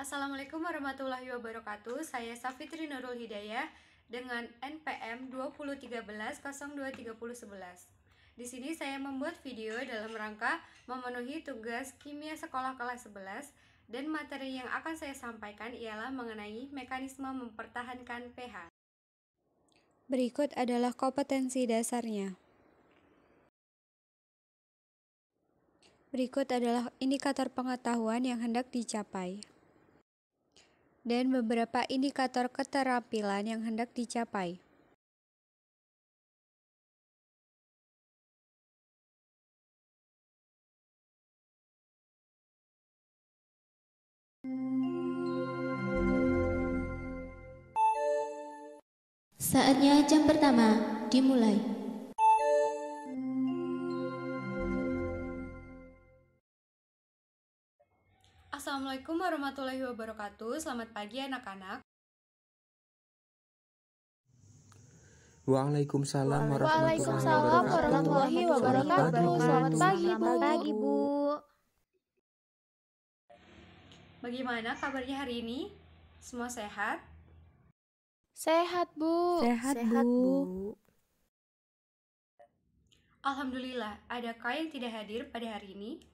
Assalamualaikum warahmatullahi wabarakatuh. Saya Safitri Nurul Hidayah dengan NPM 2013-023011. Di sini saya membuat video dalam rangka memenuhi tugas kimia sekolah kelas 11 dan materi yang akan saya sampaikan ialah mengenai mekanisme mempertahankan pH. Berikut adalah kompetensi dasarnya. Berikut adalah indikator pengetahuan yang hendak dicapai dan beberapa indikator keterampilan yang hendak dicapai. Saatnya jam pertama dimulai. Assalamualaikum warahmatullahi wabarakatuh. Selamat pagi anak-anak. Waalaikumsalam warahmatullahi wabarakatuh. Selamat pagi, Bu. Bagaimana kabarnya hari ini? Semua sehat? Sehat, Bu. Sehat, Bu. Alhamdulillah, adakah yang tidak hadir pada hari ini?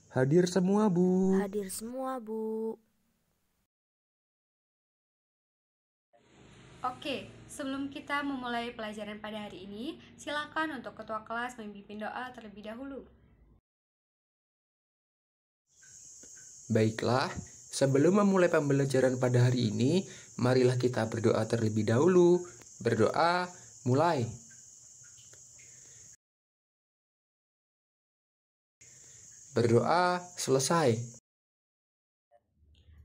Hadir semua, Bu. Hadir semua, Bu. Oke, sebelum kita memulai pelajaran pada hari ini, silakan untuk ketua kelas memimpin doa terlebih dahulu. Baiklah, sebelum memulai pembelajaran pada hari ini, marilah kita berdoa terlebih dahulu. Berdoa, mulai. Berdoa, selesai.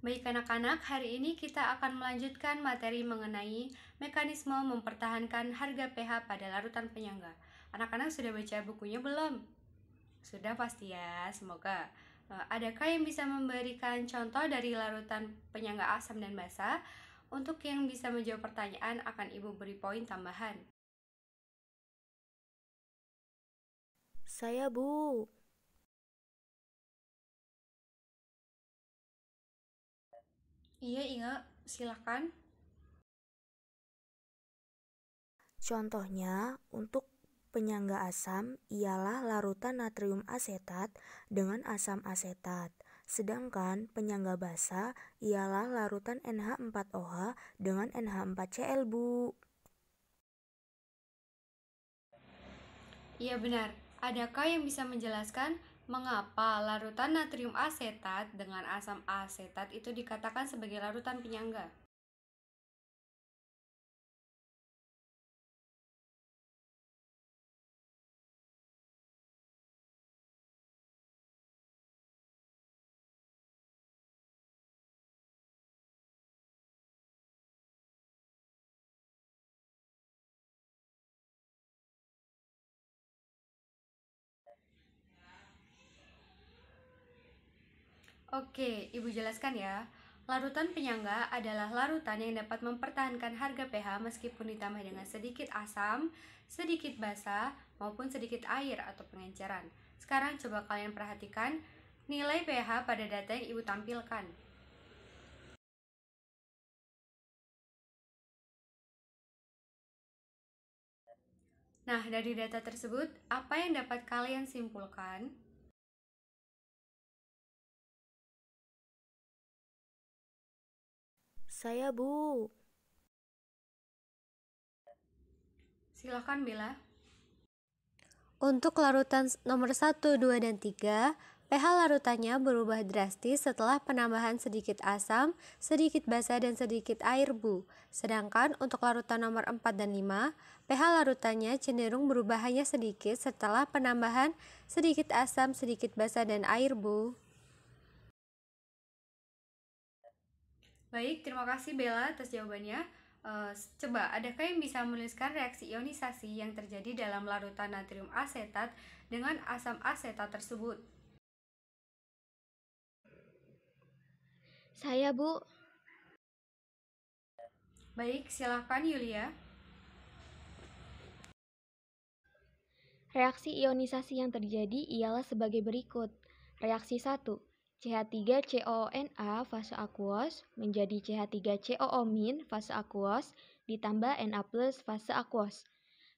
Baik anak-anak, hari ini kita akan melanjutkan materi mengenai mekanisme mempertahankan harga pH pada larutan penyangga. Anak-anak sudah baca bukunya belum? Sudah pasti ya, semoga. Adakah yang bisa memberikan contoh dari larutan penyangga asam dan basa? Untuk yang bisa menjawab pertanyaan akan Ibu beri poin tambahan. Saya, Bu. Iya, Inga, silakan. Contohnya, untuk penyangga asam ialah larutan natrium asetat dengan asam asetat. Sedangkan penyangga basa ialah larutan NH4OH dengan NH4Cl, Bu. Iya benar. Adakah yang bisa menjelaskan mengapa larutan natrium asetat dengan asam asetat itu dikatakan sebagai larutan penyangga? Oke, Ibu jelaskan ya. Larutan penyangga adalah larutan yang dapat mempertahankan harga pH meskipun ditambah dengan sedikit asam, sedikit basa, maupun sedikit air atau pengenceran. Sekarang coba kalian perhatikan nilai pH pada data yang Ibu tampilkan. Nah, dari data tersebut, apa yang dapat kalian simpulkan? Saya, Bu. Silakan Bella. Untuk larutan nomor 1, 2, dan 3, pH larutannya berubah drastis setelah penambahan sedikit asam, sedikit basa, dan sedikit air, Bu. Sedangkan untuk larutan nomor 4 dan 5, pH larutannya cenderung berubah hanya sedikit setelah penambahan sedikit asam, sedikit basa, dan air, Bu. Baik, terima kasih Bella atas jawabannya. Coba, adakah yang bisa menuliskan reaksi ionisasi yang terjadi dalam larutan natrium asetat dengan asam asetat tersebut? Saya, Bu. Baik, silakan Yulia. Reaksi ionisasi yang terjadi ialah sebagai berikut. Reaksi 1. CH3COONA fase aquos menjadi CH3COO- fase aquos ditambah Na+ fase aquos.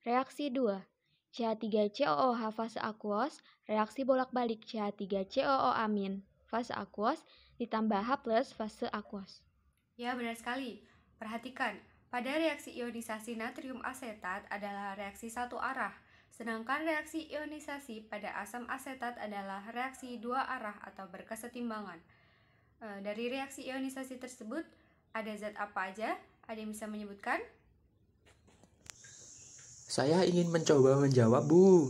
Reaksi 2. CH3COOH fase aquos, reaksi bolak-balik CH3COO- fase aquos ditambah H+ fase aquos. Ya, benar sekali. Perhatikan, pada reaksi ionisasi natrium asetat adalah reaksi satu arah, sedangkan reaksi ionisasi pada asam asetat adalah reaksi dua arah atau berkesetimbangan. Dari reaksi ionisasi tersebut, ada zat apa aja? Ada yang bisa menyebutkan? Saya ingin mencoba menjawab, Bu.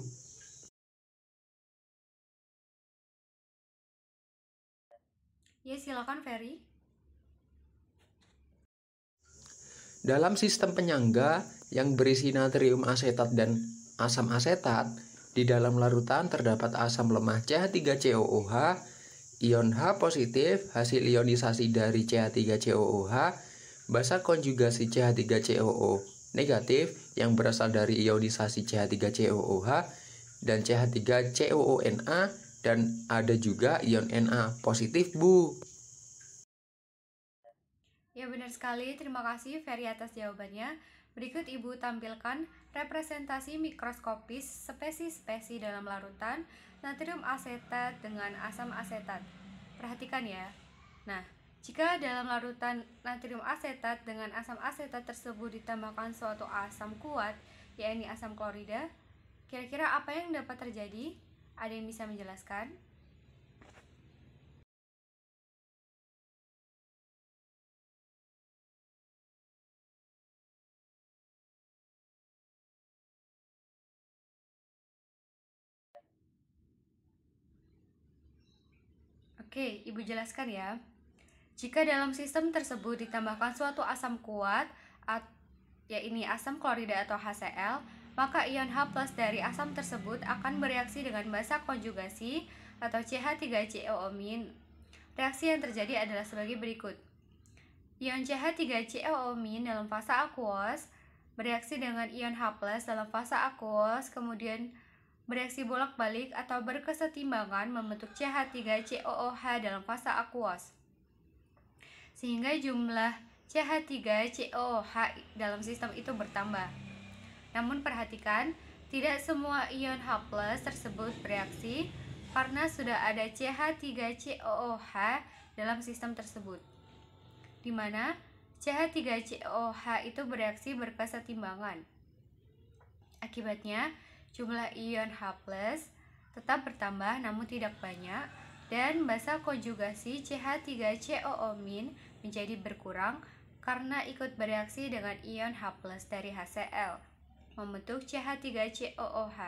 Ya, silakan Ferry. Dalam sistem penyangga yang berisi natrium asetat dan asam asetat, di dalam larutan terdapat asam lemah CH3COOH, ion H positif hasil ionisasi dari CH3COOH, basa konjugasi CH3COO negatif yang berasal dari ionisasi CH3COOH dan CH3COONA, dan ada juga ion Na positif, Bu. Ya, benar sekali. Terima kasih Ferry atas jawabannya. Berikut Ibu tampilkan representasi mikroskopis spesies-spesies dalam larutan natrium asetat dengan asam asetat. Perhatikan ya. Nah, jika dalam larutan natrium asetat dengan asam asetat tersebut ditambahkan suatu asam kuat, yakni asam klorida, kira-kira apa yang dapat terjadi? Ada yang bisa menjelaskan? Oke, Ibu jelaskan ya. Jika dalam sistem tersebut ditambahkan suatu asam kuat, yakni asam klorida atau HCl, maka ion H+ dari asam tersebut akan bereaksi dengan basa konjugasi atau CH3COO-. Reaksi yang terjadi adalah sebagai berikut. Ion CH3COO- dalam fase aquos bereaksi dengan ion H+ dalam fase aquos, kemudian bereaksi bolak-balik atau berkesetimbangan membentuk CH3COOH dalam fase aquos, sehingga jumlah CH3COOH dalam sistem itu bertambah. Namun perhatikan, tidak semua ion H+ tersebut bereaksi karena sudah ada CH3COOH dalam sistem tersebut, di mana CH3COOH itu bereaksi berkesetimbangan. Akibatnya, jumlah ion H+ tetap bertambah namun tidak banyak, dan basa konjugasi CH3COO- menjadi berkurang karena ikut bereaksi dengan ion H+ dari HCl, membentuk CH3COOH.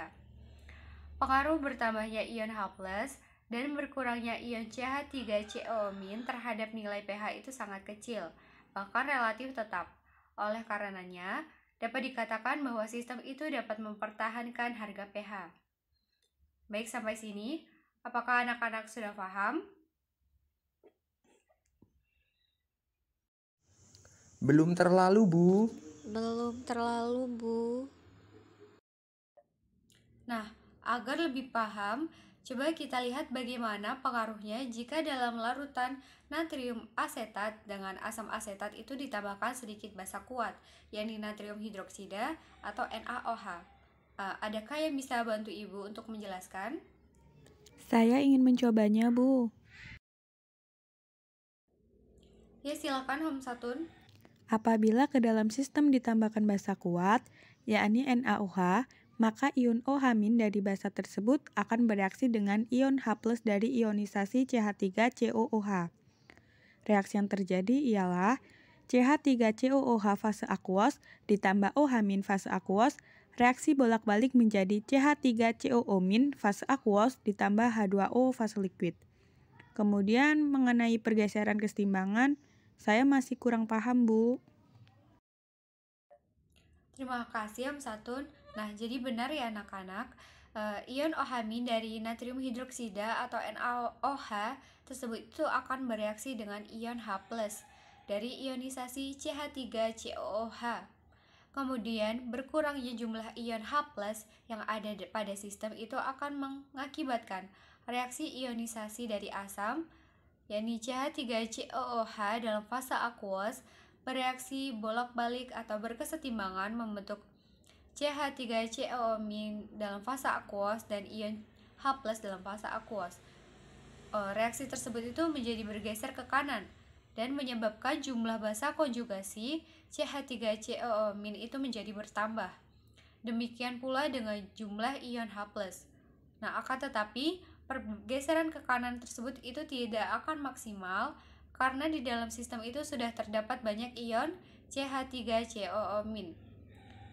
Pengaruh bertambahnya ion H+ dan berkurangnya ion CH3COO- terhadap nilai pH itu sangat kecil, bahkan relatif tetap. Oleh karenanya, dapat dikatakan bahwa sistem itu dapat mempertahankan harga pH. Baik, sampai sini. Apakah anak-anak sudah paham? Belum terlalu, Bu. Belum terlalu, Bu. Nah, agar lebih paham, coba kita lihat bagaimana pengaruhnya jika dalam larutan natrium asetat dengan asam asetat itu ditambahkan sedikit basa kuat, yakni natrium hidroksida atau NaOH. Adakah yang bisa bantu Ibu untuk menjelaskan? Saya ingin mencobanya, Bu. Ya, silakan Om Satun. Apabila ke dalam sistem ditambahkan basa kuat, yakni NaOH, maka ion OH- dari basa tersebut akan bereaksi dengan ion H+ dari ionisasi CH3COOH. Reaksi yang terjadi ialah CH3COOH fase aquos ditambah OH- fase aquos, reaksi bolak-balik menjadi CH3COO- fase aquos ditambah H2O fase liquid. Kemudian mengenai pergeseran kesetimbangan, saya masih kurang paham, Bu. Terima kasih Om Satun. Nah, jadi benar ya anak-anak, ion OH- dari natrium hidroksida atau NaOH tersebut itu akan bereaksi dengan ion H+ dari ionisasi CH3COOH. Kemudian berkurangnya jumlah ion H+ yang ada pada sistem itu akan mengakibatkan reaksi ionisasi dari asam yakni CH3COOH dalam fase aqueous bereaksi bolak-balik atau berkesetimbangan membentuk CH3COO- dalam fase aqueous dan ion H+ dalam fase aqueous. Reaksi tersebut itu menjadi bergeser ke kanan dan menyebabkan jumlah basa konjugasi CH3COO- itu menjadi bertambah. Demikian pula dengan jumlah ion H+. Nah, akan tetapi pergeseran ke kanan tersebut itu tidak akan maksimal karena di dalam sistem itu sudah terdapat banyak ion CH3COO-.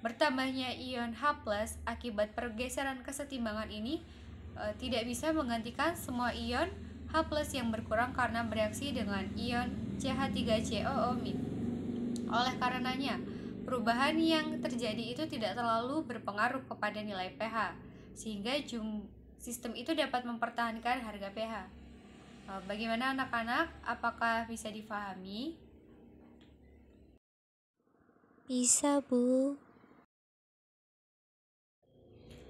Bertambahnya ion H+ akibat pergeseran kesetimbangan ini tidak bisa menggantikan semua ion H+ yang berkurang karena bereaksi dengan ion CH3COO-. Oleh karenanya, perubahan yang terjadi itu tidak terlalu berpengaruh kepada nilai pH, sehingga sistem itu dapat mempertahankan harga pH. Bagaimana anak-anak? Apakah bisa difahami? Bisa, Bu.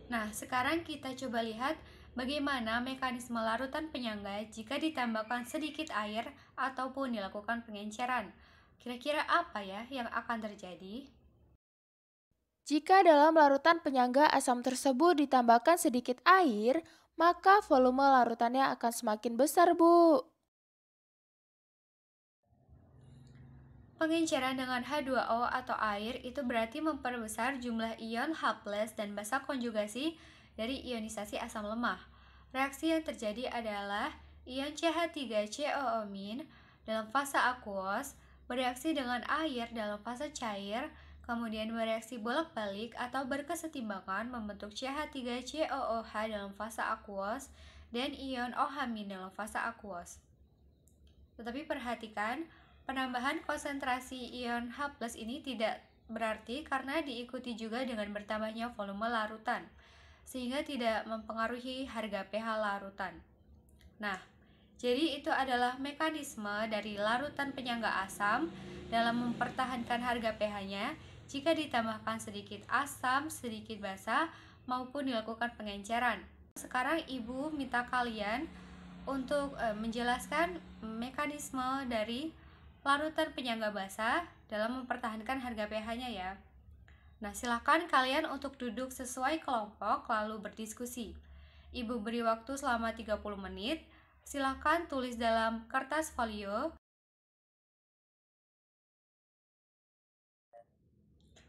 Nah, sekarang kita coba lihat bagaimana mekanisme larutan penyangga jika ditambahkan sedikit air ataupun dilakukan pengenceran. Kira-kira apa ya yang akan terjadi? Jika dalam larutan penyangga asam tersebut ditambahkan sedikit air, maka volume larutannya akan semakin besar, Bu. Pengenceran dengan H2O atau air itu berarti memperbesar jumlah ion H+ dan basa konjugasi dari ionisasi asam lemah. Reaksi yang terjadi adalah ion CH3COO- dalam fase aqueous bereaksi dengan air dalam fase cair, kemudian bereaksi bolak-balik atau berkesetimbangan membentuk CH3COOH dalam fase aqueous dan ion OH- dalam fase aqueous. Tetapi perhatikan, penambahan konsentrasi ion H+ ini tidak berarti karena diikuti juga dengan bertambahnya volume larutan, sehingga tidak mempengaruhi harga pH larutan. Nah, jadi itu adalah mekanisme dari larutan penyangga asam dalam mempertahankan harga pH-nya jika ditambahkan sedikit asam, sedikit basa, maupun dilakukan pengenceran. Sekarang Ibu minta kalian untuk menjelaskan mekanisme dari larutan penyangga basa dalam mempertahankan harga pH-nya ya. Nah, silakan kalian untuk duduk sesuai kelompok lalu berdiskusi. Ibu beri waktu selama 30 menit. Silakan tulis dalam kertas folio.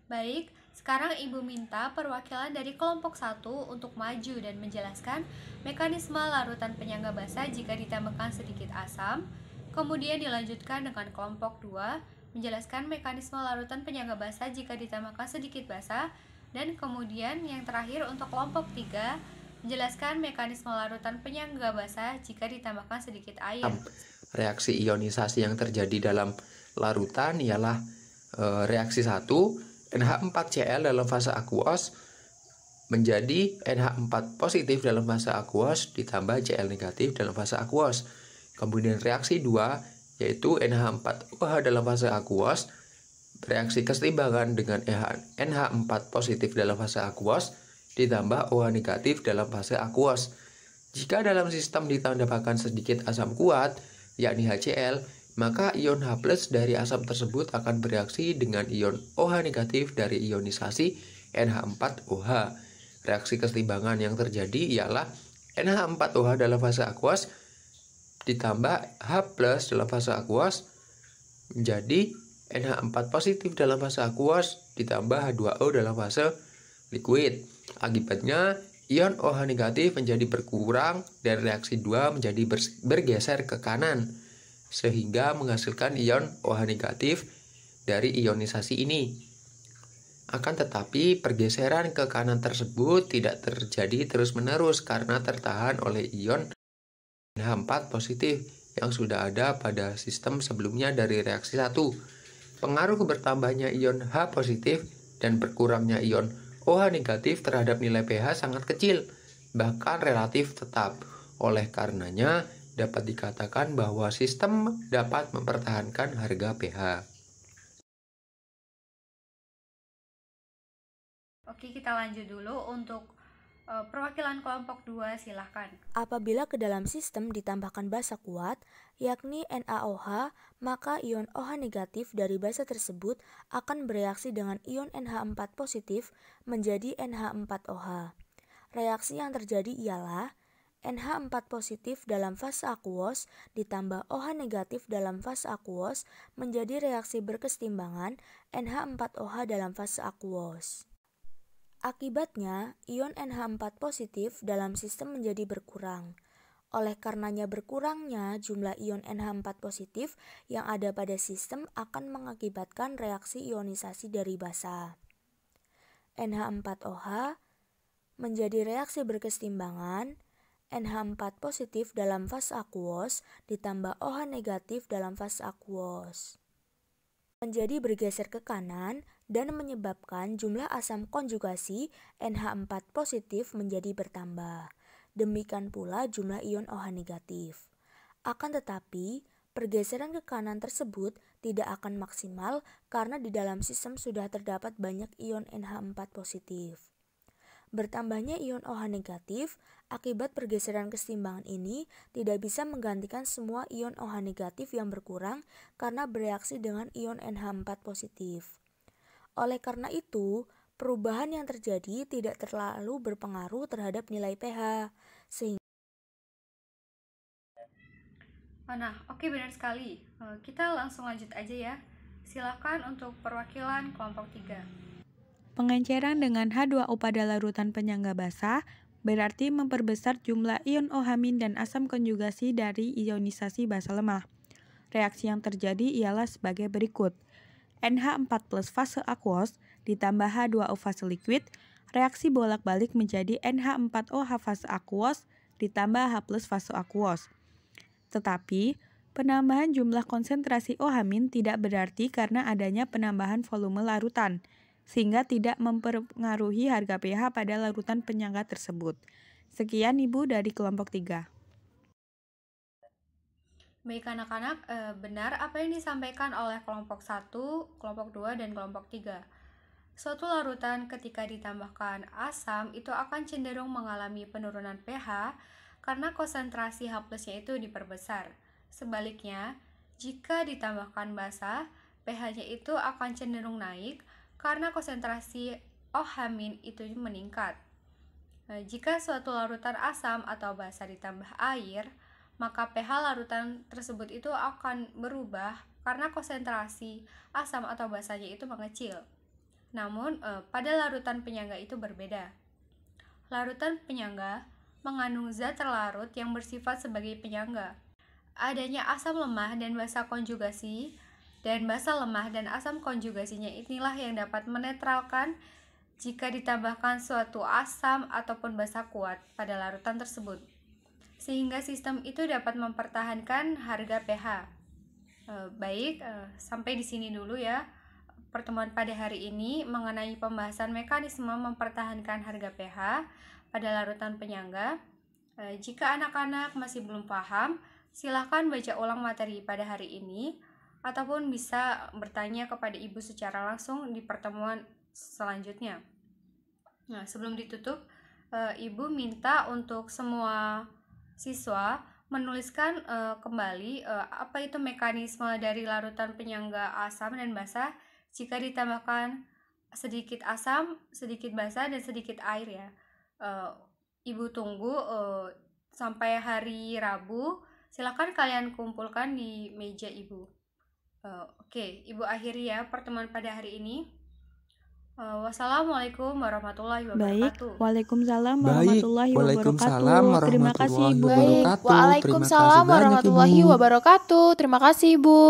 Baik, sekarang Ibu minta perwakilan dari kelompok 1 untuk maju dan menjelaskan mekanisme larutan penyangga basa jika ditambahkan sedikit asam. Kemudian dilanjutkan dengan kelompok 2 menjelaskan mekanisme larutan penyangga basa jika ditambahkan sedikit basa. Dan kemudian yang terakhir untuk kelompok 3 menjelaskan mekanisme larutan penyangga basa jika ditambahkan sedikit air. Reaksi ionisasi yang terjadi dalam larutan ialah reaksi 1, NH4Cl dalam fase aqueous menjadi NH4 positif dalam fase aqueous ditambah Cl negatif dalam fase aqueous. Kemudian reaksi 2 yaitu NH4OH dalam fase aqueous bereaksi kesetimbangan dengan NH4 positif dalam fase aqueous ditambah OH negatif dalam fase aqueous. Jika dalam sistem ditambahkan sedikit asam kuat yakni HCl, maka ion H+ dari asam tersebut akan bereaksi dengan ion OH negatif dari ionisasi NH4OH. Reaksi kesetimbangan yang terjadi ialah NH4OH dalam fase aqueous ditambah H+ dalam fase aqueous menjadi NH4 positif dalam fase aqueous ditambah H2O dalam fase liquid. Akibatnya ion OH negatif menjadi berkurang dan reaksi 2 menjadi bergeser ke kanan, sehingga menghasilkan ion OH negatif dari ionisasi ini. Akan tetapi pergeseran ke kanan tersebut tidak terjadi terus-menerus karena tertahan oleh ion NH4 positif yang sudah ada pada sistem sebelumnya dari reaksi 1. Pengaruh bertambahnya ion H positif dan berkurangnya ion OH negatif terhadap nilai pH sangat kecil, bahkan relatif tetap. Oleh karenanya, dapat dikatakan bahwa sistem dapat mempertahankan harga pH. Oke, kita lanjut dulu untuk Perwakilan kelompok 2 silahkan. Apabila ke dalam sistem ditambahkan basa kuat, yakni NaOH, maka ion OH negatif dari basa tersebut akan bereaksi dengan ion NH4 positif menjadi NH4OH. Reaksi yang terjadi ialah NH4 positif dalam fase akuos ditambah OH negatif dalam fase akuos menjadi reaksi berkesetimbangan NH4OH dalam fase akuos. Akibatnya, ion NH4 positif dalam sistem menjadi berkurang. Oleh karenanya berkurangnya jumlah ion NH4 positif yang ada pada sistem akan mengakibatkan reaksi ionisasi dari basa. NH4OH menjadi reaksi berkesetimbangan NH4 positif dalam fase akuos ditambah OH negatif dalam fase akuos. Menjadi bergeser ke kanan dan menyebabkan jumlah asam konjugasi NH4 positif menjadi bertambah. Demikian pula jumlah ion OH negatif. Akan tetapi, pergeseran ke kanan tersebut tidak akan maksimal karena di dalam sistem sudah terdapat banyak ion NH4 positif. Bertambahnya ion OH negatif akibat pergeseran kesetimbangan ini tidak bisa menggantikan semua ion OH negatif yang berkurang karena bereaksi dengan ion NH4 positif. Oleh karena itu, perubahan yang terjadi tidak terlalu berpengaruh terhadap nilai pH. Oke, benar sekali. Kita langsung lanjut aja ya. Silakan untuk perwakilan kelompok 3. Pengenceran dengan H2O pada larutan penyangga basa berarti memperbesar jumlah ion OH- dan asam konjugasi dari ionisasi basa lemah. Reaksi yang terjadi ialah sebagai berikut. NH4 plus fase aquos ditambah H2O fase liquid, reaksi bolak-balik menjadi NH4OH fase aquos ditambah H plus fase aquos. Tetapi, penambahan jumlah konsentrasi OH- tidak berarti karena adanya penambahan volume larutan, sehingga tidak mempengaruhi harga pH pada larutan penyangga tersebut. Sekian Ibu dari kelompok 3. Baik anak-anak, benar apa yang disampaikan oleh kelompok 1, kelompok 2, dan kelompok 3. Suatu larutan ketika ditambahkan asam itu akan cenderung mengalami penurunan pH karena konsentrasi H plusnya itu diperbesar. Sebaliknya, jika ditambahkan basa, pH-nya itu akan cenderung naik karena konsentrasi OH- itu meningkat. Jika suatu larutan asam atau basa ditambah air, maka pH larutan tersebut itu akan berubah karena konsentrasi asam atau basanya itu mengecil. Namun, pada larutan penyangga itu berbeda. Larutan penyangga mengandung zat terlarut yang bersifat sebagai penyangga. Adanya asam lemah dan basa konjugasi dan basa lemah dan asam konjugasinya inilah yang dapat menetralkan jika ditambahkan suatu asam ataupun basa kuat pada larutan tersebut, sehingga sistem itu dapat mempertahankan harga pH. Sampai di sini dulu ya pertemuan pada hari ini mengenai pembahasan mekanisme mempertahankan harga pH pada larutan penyangga. Jika anak-anak masih belum paham, silakan baca ulang materi pada hari ini ataupun bisa bertanya kepada Ibu secara langsung di pertemuan selanjutnya. Nah, sebelum ditutup, Ibu minta untuk semua siswa menuliskan kembali apa itu mekanisme dari larutan penyangga asam dan basa jika ditambahkan sedikit asam, sedikit basa, dan sedikit air ya. Ibu tunggu sampai hari Rabu. Silakan kalian kumpulkan di meja Ibu. Oke, Ibu akhiri ya pertemuan pada hari ini. Wassalamualaikum warahmatullahi wabarakatuh. Waalaikumsalam warahmatullahi wabarakatuh. Terima kasih Ibu. Waalaikumsalam warahmatullahi wabarakatuh. Terima kasih Ibu.